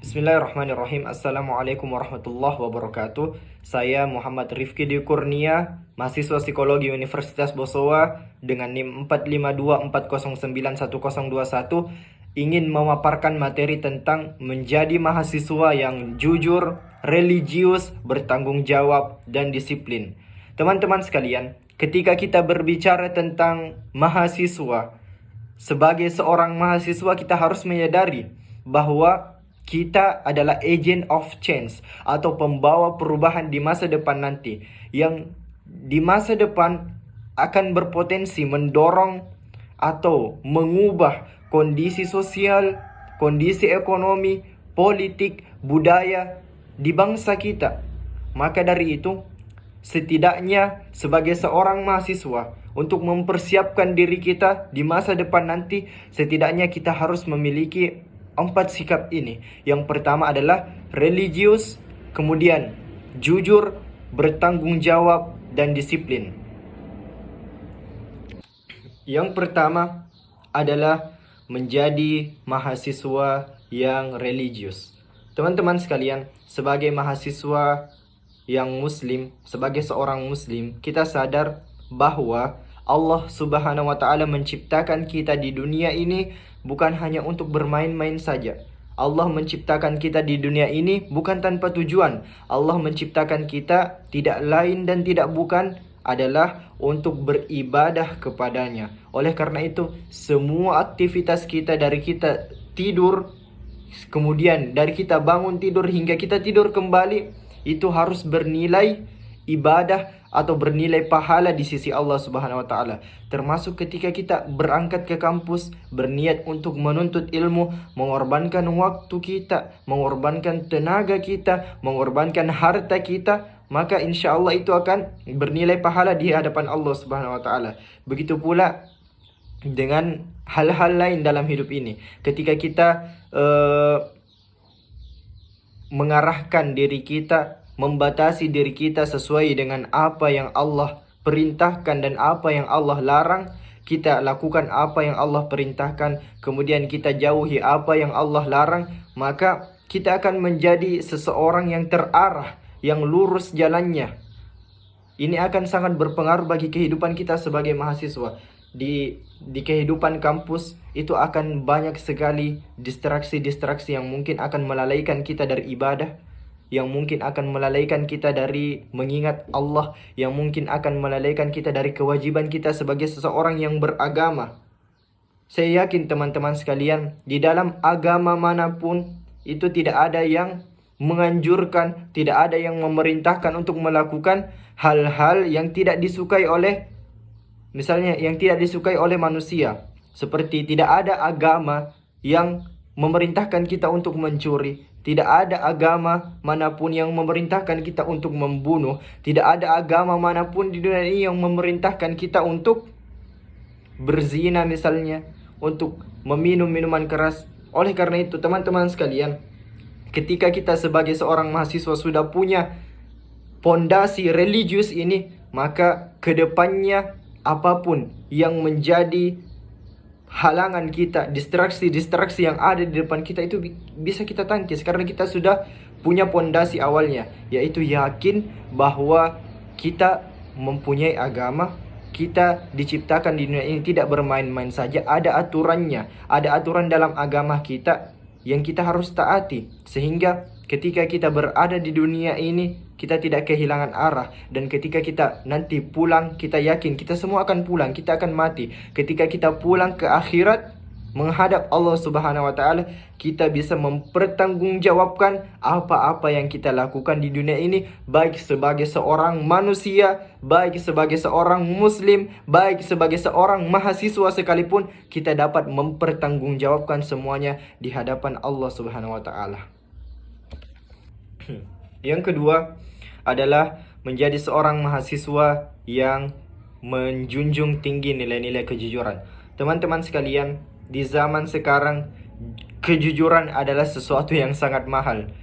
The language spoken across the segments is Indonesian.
Bismillahirrahmanirrahim. Assalamualaikum warahmatullahi wabarakatuh. Saya Muhammad Rifki Dwi Kurnia, mahasiswa psikologi Universitas Bosowa dengan NIM 45240911021, ingin memaparkan materi tentang menjadi mahasiswa yang jujur, religius, bertanggung jawab, dan disiplin. Teman-teman sekalian, ketika kita berbicara tentang mahasiswa, sebagai seorang mahasiswa kita harus menyadari bahwa kita adalah agent of change atau pembawa perubahan di masa depan nanti, yang di masa depan akan berpotensi mendorong atau mengubah kondisi sosial, kondisi ekonomi, politik, budaya di bangsa kita. Maka dari itu, setidaknya sebagai seorang mahasiswa, untuk mempersiapkan diri kita di masa depan nanti, setidaknya kita harus memiliki 4 sikap ini. Yang pertama adalah religius, kemudian jujur, bertanggung jawab, dan disiplin. Yang pertama adalah menjadi mahasiswa yang religius. Teman-teman sekalian, sebagai mahasiswa yang muslim, sebagai seorang muslim, kita sadar bahwa Allah Subhanahu wa Ta'ala menciptakan kita di dunia ini bukan hanya untuk bermain-main saja. Allah menciptakan kita di dunia ini bukan tanpa tujuan. Allah menciptakan kita tidak lain dan tidak bukan adalah untuk beribadah kepadanya. Oleh karena itu, semua aktivitas kita, dari kita tidur, kemudian dari kita bangun tidur hingga kita tidur kembali, itu harus bernilai ibadah atau bernilai pahala di sisi Allah Subhanahu wa Ta'ala. Termasuk ketika kita berangkat ke kampus, berniat untuk menuntut ilmu, mengorbankan waktu kita, mengorbankan tenaga kita, mengorbankan harta kita, maka insya Allah itu akan bernilai pahala di hadapan Allah Subhanahu wa Ta'ala. Begitu pula dengan hal-hal lain dalam hidup ini. Ketika kita mengarahkan diri kita, membatasi diri kita sesuai dengan apa yang Allah perintahkan dan apa yang Allah larang, kita lakukan apa yang Allah perintahkan, kemudian kita jauhi apa yang Allah larang, maka kita akan menjadi seseorang yang terarah, yang lurus jalannya. Ini akan sangat berpengaruh bagi kehidupan kita sebagai mahasiswa. Di kehidupan kampus itu akan banyak sekali distraksi-distraksi yang mungkin akan melalaikan kita dari ibadah, yang mungkin akan melalaikan kita dari mengingat Allah, yang mungkin akan melalaikan kita dari kewajiban kita sebagai seseorang yang beragama. Saya yakin teman-teman sekalian, di dalam agama manapun itu tidak ada yang menganjurkan, tidak ada yang memerintahkan untuk melakukan hal-hal yang tidak disukai oleh, misalnya yang tidak disukai oleh manusia. Seperti tidak ada agama yang memerintahkan kita untuk mencuri, tidak ada agama manapun yang memerintahkan kita untuk membunuh, tidak ada agama manapun di dunia ini yang memerintahkan kita untuk berzina misalnya, untuk meminum minuman keras. Oleh karena itu teman-teman sekalian, ketika kita sebagai seorang mahasiswa sudah punya pondasi religius ini, maka kedepannya apapun yang menjadi halangan kita, distraksi-distraksi yang ada di depan kita itu bisa kita tangkis karena kita sudah punya pondasi awalnya, yaitu yakin bahwa kita mempunyai agama, kita diciptakan di dunia ini tidak bermain-main saja, ada aturannya, ada aturan dalam agama kita yang kita harus taati, sehingga ketika kita berada di dunia ini kita tidak kehilangan arah. Dan ketika kita nanti pulang, kita yakin kita semua akan pulang, kita akan mati. Ketika kita pulang ke akhirat menghadap Allah Subhanahu wa Ta'ala, kita bisa mempertanggungjawabkan apa-apa yang kita lakukan di dunia ini, baik sebagai seorang manusia, baik sebagai seorang muslim, baik sebagai seorang mahasiswa sekalipun, kita dapat mempertanggungjawabkan semuanya di hadapan Allah Subhanahu wa Ta'ala. Yang kedua adalah menjadi seorang mahasiswa yang menjunjung tinggi nilai-nilai kejujuran. Teman-teman sekalian, di zaman sekarang kejujuran adalah sesuatu yang sangat mahal.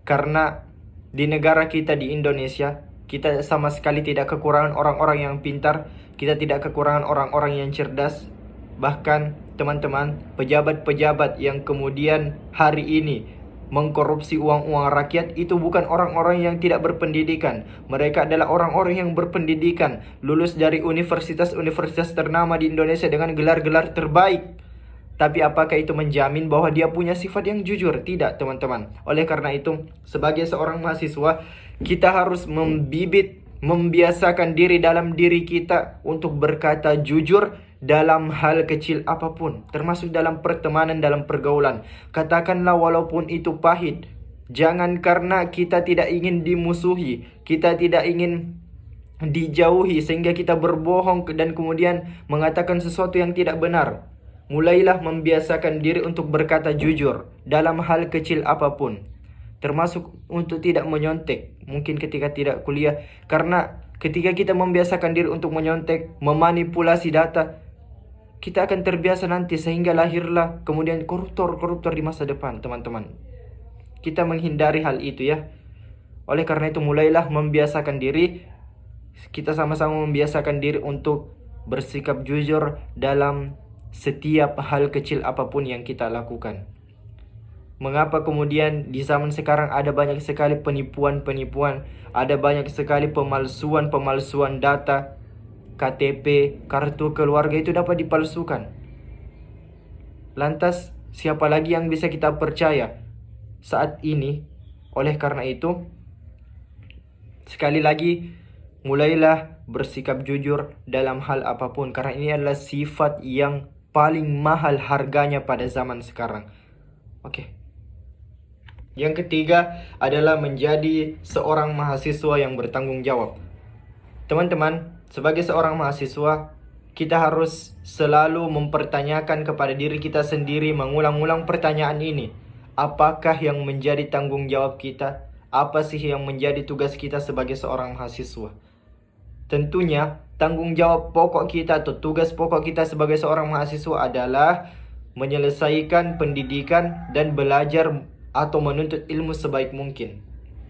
Karena di negara kita, di Indonesia, kita sama sekali tidak kekurangan orang-orang yang pintar, kita tidak kekurangan orang-orang yang cerdas. Bahkan teman-teman, pejabat-pejabat yang kemudian hari ini mengkorupsi uang-uang rakyat, itu bukan orang-orang yang tidak berpendidikan. Mereka adalah orang-orang yang berpendidikan, lulus dari universitas-universitas ternama di Indonesia dengan gelar-gelar terbaik. Tapi apakah itu menjamin bahwa dia punya sifat yang jujur? Tidak, teman-teman. Oleh karena itu, sebagai seorang mahasiswa, kita harus membiasakan diri dalam diri kita untuk berkata jujur dalam hal kecil apapun, termasuk dalam pertemanan, dalam pergaulan. Katakanlah walaupun itu pahit. Jangan karena kita tidak ingin dimusuhi, kita tidak ingin dijauhi sehingga kita berbohong dan kemudian mengatakan sesuatu yang tidak benar. Mulailah membiasakan diri untuk berkata jujur dalam hal kecil apapun, termasuk untuk tidak menyontek. Mungkin ketika tidak kuliah, karena ketika kita membiasakan diri untuk menyontek, memanipulasi data, kita akan terbiasa nanti sehingga lahirlah kemudian koruptor-koruptor di masa depan, teman-teman. Kita menghindari hal itu ya. Oleh karena itu mulailah membiasakan diri. Kita sama-sama membiasakan diri untuk bersikap jujur dalam setiap hal kecil apapun yang kita lakukan. Mengapa kemudian di zaman sekarang ada banyak sekali penipuan-penipuan, ada banyak sekali pemalsuan-pemalsuan data, KTP, kartu keluarga itu dapat dipalsukan. Lantas siapa lagi yang bisa kita percaya saat ini? Oleh karena itu, sekali lagi, mulailah bersikap jujur dalam hal apapun, karena ini adalah sifat yang paling mahal harganya pada zaman sekarang. Oke. Yang ketiga adalah menjadi seorang mahasiswa yang bertanggung jawab. Teman-teman, sebagai seorang mahasiswa, kita harus selalu mempertanyakan kepada diri kita sendiri, mengulang-ulang pertanyaan ini. Apakah yang menjadi tanggung jawab kita? Apa sih yang menjadi tugas kita sebagai seorang mahasiswa? Tentunya tanggung jawab pokok kita atau tugas pokok kita sebagai seorang mahasiswa adalah menyelesaikan pendidikan dan belajar atau menuntut ilmu sebaik mungkin.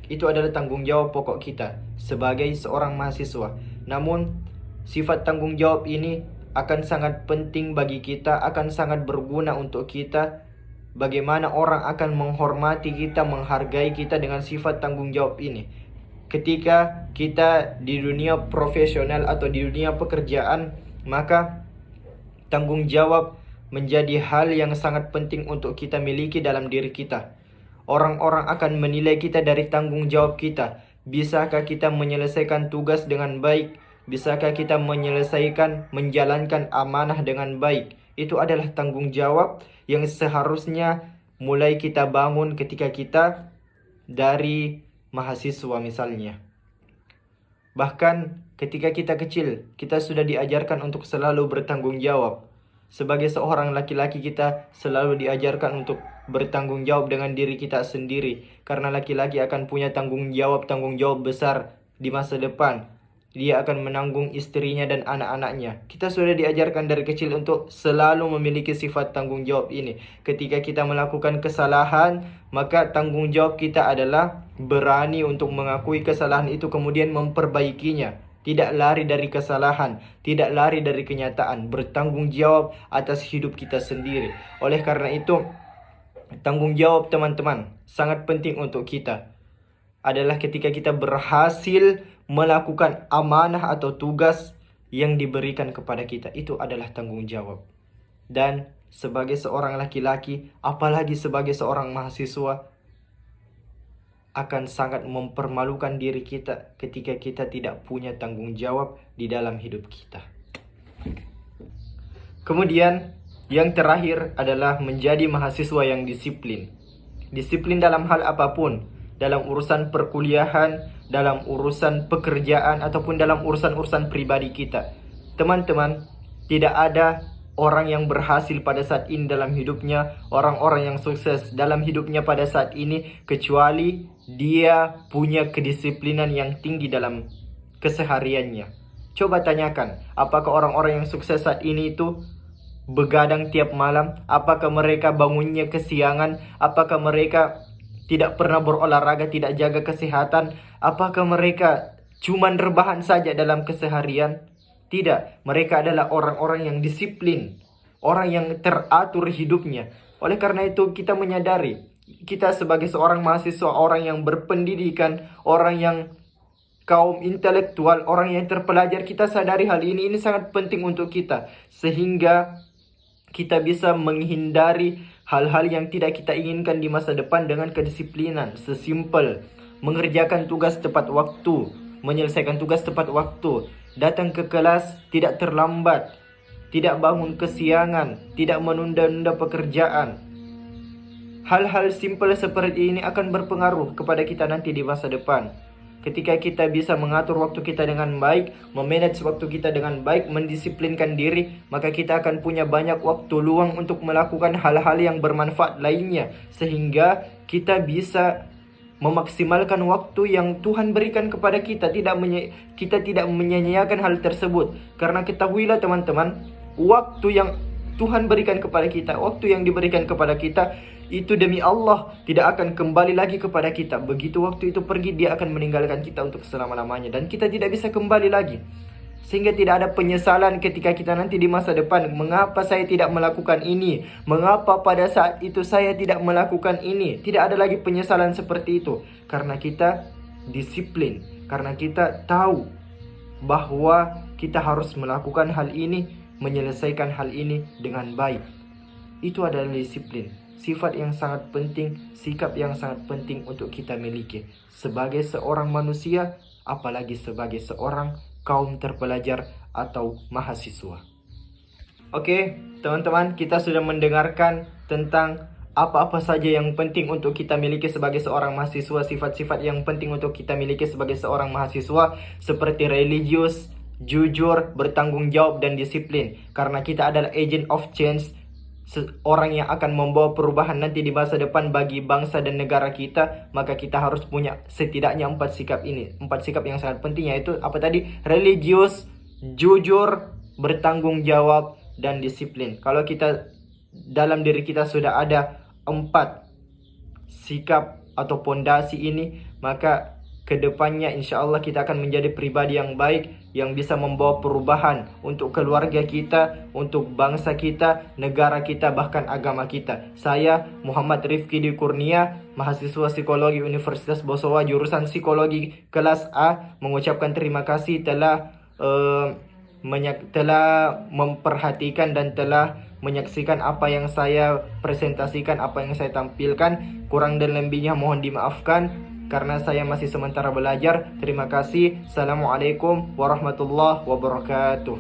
Itu adalah tanggung jawab pokok kita sebagai seorang mahasiswa. Namun sifat tanggung jawab ini akan sangat penting bagi kita, akan sangat berguna untuk kita. Bagaimana orang akan menghormati kita, menghargai kita dengan sifat tanggung jawab ini. Ketika kita di dunia profesional atau di dunia pekerjaan, maka tanggung jawab menjadi hal yang sangat penting untuk kita miliki dalam diri kita. Orang-orang akan menilai kita dari tanggung jawab kita. Bisakah kita menyelesaikan tugas dengan baik? Bisakah kita menjalankan amanah dengan baik? Itu adalah tanggung jawab yang seharusnya mulai kita bangun ketika kita dari mahasiswa misalnya. Bahkan ketika kita kecil, kita sudah diajarkan untuk selalu bertanggung jawab. Sebagai seorang laki-laki, kita selalu diajarkan untuk bertanggung jawab dengan diri kita sendiri. Karena laki-laki akan punya tanggung jawab besar di masa depan. Dia akan menanggung istrinya dan anak-anaknya. Kita sudah diajarkan dari kecil untuk selalu memiliki sifat tanggung jawab ini. Ketika kita melakukan kesalahan, maka tanggung jawab kita adalah berani untuk mengakui kesalahan itu kemudian memperbaikinya. Tidak lari dari kesalahan, tidak lari dari kenyataan, bertanggung jawab atas hidup kita sendiri. Oleh karena itu, tanggung jawab teman-teman sangat penting untuk kita. Adalah ketika kita berhasil melakukan amanah atau tugas yang diberikan kepada kita. Itu adalah tanggung jawab. Dan sebagai seorang laki-laki, apalagi sebagai seorang mahasiswa, akan sangat mempermalukan diri kita ketika kita tidak punya tanggung jawab di dalam hidup kita. Kemudian yang terakhir adalah menjadi mahasiswa yang disiplin. Disiplin dalam hal apapun, dalam urusan perkuliahan, dalam urusan pekerjaan, ataupun dalam urusan-urusan pribadi kita. Teman-teman, tidak ada orang yang berhasil pada saat ini dalam hidupnya, orang-orang yang sukses dalam hidupnya pada saat ini, kecuali dia punya kedisiplinan yang tinggi dalam kesehariannya. Coba tanyakan, apakah orang-orang yang sukses saat ini itu begadang tiap malam? Apakah mereka bangunnya kesiangan? Apakah mereka tidak pernah berolahraga, tidak jaga kesehatan? Apakah mereka cuma rebahan saja dalam keseharian? Tidak, mereka adalah orang-orang yang disiplin, orang yang teratur hidupnya. Oleh karena itu kita menyadari, kita sebagai seorang mahasiswa, orang yang berpendidikan, orang yang kaum intelektual, orang yang terpelajar, kita sadari hal ini sangat penting untuk kita, sehingga kita bisa menghindari hal-hal yang tidak kita inginkan di masa depan dengan kedisiplinan. Sesimpel mengerjakan tugas tepat waktu, menyelesaikan tugas tepat waktu, datang ke kelas tidak terlambat, tidak bangun kesiangan, tidak menunda-nunda pekerjaan. Hal-hal simpel seperti ini akan berpengaruh kepada kita nanti di masa depan. Ketika kita bisa mengatur waktu kita dengan baik, memanage waktu kita dengan baik, mendisiplinkan diri, maka kita akan punya banyak waktu luang untuk melakukan hal-hal yang bermanfaat lainnya, sehingga kita bisa memaksimalkan waktu yang Tuhan berikan kepada kita. Kita tidak menyia-nyiakan hal tersebut, karena ketahuilah teman-teman, waktu yang Tuhan berikan kepada kita, waktu yang diberikan kepada kita, itu demi Allah tidak akan kembali lagi kepada kita. Begitu waktu itu pergi, dia akan meninggalkan kita untuk selama-lamanya, dan kita tidak bisa kembali lagi. Sehingga tidak ada penyesalan ketika kita nanti di masa depan, mengapa saya tidak melakukan ini, mengapa pada saat itu saya tidak melakukan ini. Tidak ada lagi penyesalan seperti itu, karena kita disiplin, karena kita tahu bahwa kita harus melakukan hal ini, menyelesaikan hal ini dengan baik. Itu adalah disiplin, sifat yang sangat penting, sikap yang sangat penting untuk kita miliki sebagai seorang manusia, apalagi sebagai seorang kaum terpelajar atau mahasiswa. Oke, teman-teman, kita sudah mendengarkan tentang apa-apa saja yang penting untuk kita miliki sebagai seorang mahasiswa, sifat-sifat yang penting untuk kita miliki sebagai seorang mahasiswa, seperti religius, jujur, bertanggung jawab, dan disiplin. Karena kita adalah agent of change, orang yang akan membawa perubahan nanti di masa depan bagi bangsa dan negara kita, maka kita harus punya setidaknya 4 sikap ini. 4 sikap yang sangat penting, yaitu apa tadi? Religius, jujur, bertanggung jawab, dan disiplin. Kalau kita dalam diri kita sudah ada 4 sikap atau pondasi ini, maka kedepannya insya Allah kita akan menjadi pribadi yang baik, yang bisa membawa perubahan untuk keluarga kita, untuk bangsa kita, negara kita, bahkan agama kita. Saya Muhammad Rifki Dwi Kurnia, mahasiswa psikologi Universitas Bosowa, jurusan psikologi kelas A, mengucapkan terima kasih telah memperhatikan dan telah menyaksikan apa yang saya presentasikan, apa yang saya tampilkan. Kurang dan lebihnya mohon dimaafkan, karena saya masih sementara belajar. Terima kasih. Assalamualaikum warahmatullahi wabarakatuh.